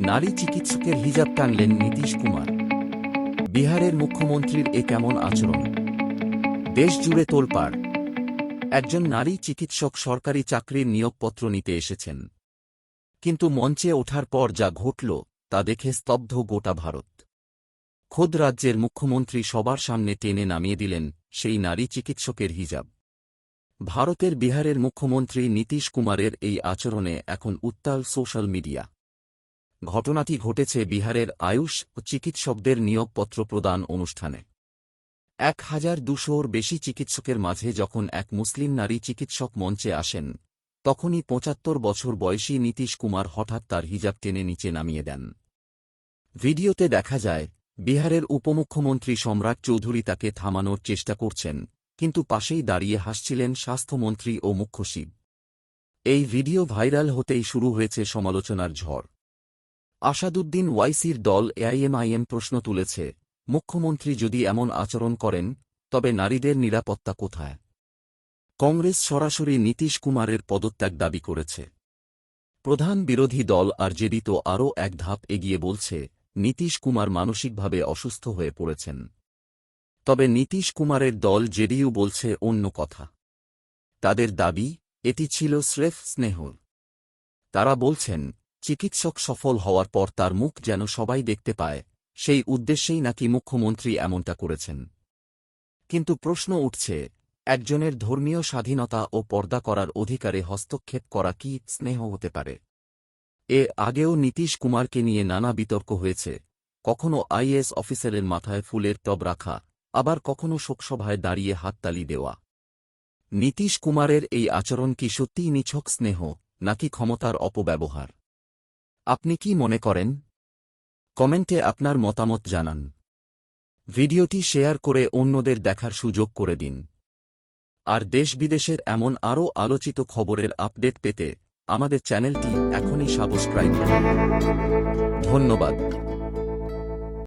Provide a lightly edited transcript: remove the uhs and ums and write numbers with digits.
নারী চিকিৎসকের হিজাব টানলেন নীতীশ কুমার। বিহারের মুখ্যমন্ত্রীর এ কেমন আচরণ? দেশ জুড়ে তোলপাড়। একজন নারী চিকিৎসক সরকারি চাকরির নিয়োগপত্র নিতে এসেছেন, কিন্তু মঞ্চে ওঠার পর যা ঘটল তা দেখে স্তব্ধ গোটা ভারত। খোদ রাজ্যের মুখ্যমন্ত্রী সবার সামনে টেনে নামিয়ে দিলেন সেই নারী চিকিৎসকের হিজাব। ভারতের বিহারের মুখ্যমন্ত্রী নীতীশ কুমারের এই আচরণে এখন উত্তাল সোশ্যাল মিডিয়া। ঘটনাটি ঘটেছে বিহারের আয়ুষ ও চিকিৎসকদের নিয়োগপত্র প্রদান অনুষ্ঠানে। ১,২০০-র বেশি চিকিৎসকের মাঝে যখন এক মুসলিম নারী চিকিৎসক মঞ্চে আসেন, তখনই ৭৫ বছর বয়সী নীতীশ কুমার হঠাৎ তার হিজাব টেনে নিচে নামিয়ে দেন। ভিডিওতে দেখা যায়, বিহারের উপমুখ্যমন্ত্রী সম্রাট চৌধুরী তাকে থামানোর চেষ্টা করছেন, কিন্তু পাশেই দাঁড়িয়ে হাসছিলেন স্বাস্থ্যমন্ত্রী ও মুখ্য সচিব। এই ভিডিও ভাইরাল হতেই শুরু হয়েছে সমালোচনার ঝড়। আসাদুদ্দিন ওয়াইসির দল এআইএমআইএম প্রশ্ন তুলেছে, মুখ্যমন্ত্রী যদি এমন আচরণ করেন, তবে নারীদের নিরাপত্তা কোথায়? কংগ্রেস সরাসরি নীতীশ কুমারের পদত্যাগ দাবি করেছে। প্রধান বিরোধী দল আরজেডি তো আরও এক ধাপ এগিয়ে বলছে, নীতীশ কুমার মানসিকভাবে অসুস্থ হয়ে পড়েছেন। তবে নীতীশ কুমারের দল জেডিইউ বলছে অন্য কথা। তাদের দাবি, এটি ছিল স্রেফ স্নেহ। তারা বলছেন, চিকিৎসক সফল হওয়ার পর তার মুখ যেন সবাই দেখতে পায়, সেই উদ্দেশ্যেই নাকি মুখ্যমন্ত্রী এমনটা করেছেন। কিন্তু প্রশ্ন উঠছে, একজনের ধর্মীয় স্বাধীনতা ও পর্দা করার অধিকারে হস্তক্ষেপ করা কি স্নেহ হতে পারে? এর আগেও নীতীশ কুমারকে নিয়ে নানা বিতর্ক হয়েছে, কখনো আইএএস অফিসারের মাথায় ফুলের টব রাখা, আবার কখনো শোকসভায় দাঁড়িয়ে হাততালি দেওয়া। নীতীশ কুমারের এই আচরণ কি সত্যিই নিছক স্নেহ, নাকি ক্ষমতার অপব্যবহার? আপনি কি মনে করেন? কমেন্টে আপনার মতামত জানান। ভিডিওটি শেয়ার করে অন্যদের দেখার সুযোগ করে দিন। আর দেশ বিদেশের এমন আরও আলোচিত খবরের আপডেট পেতে আমাদের চ্যানেলটি এখনই সাবস্ক্রাইব করুন। ধন্যবাদ।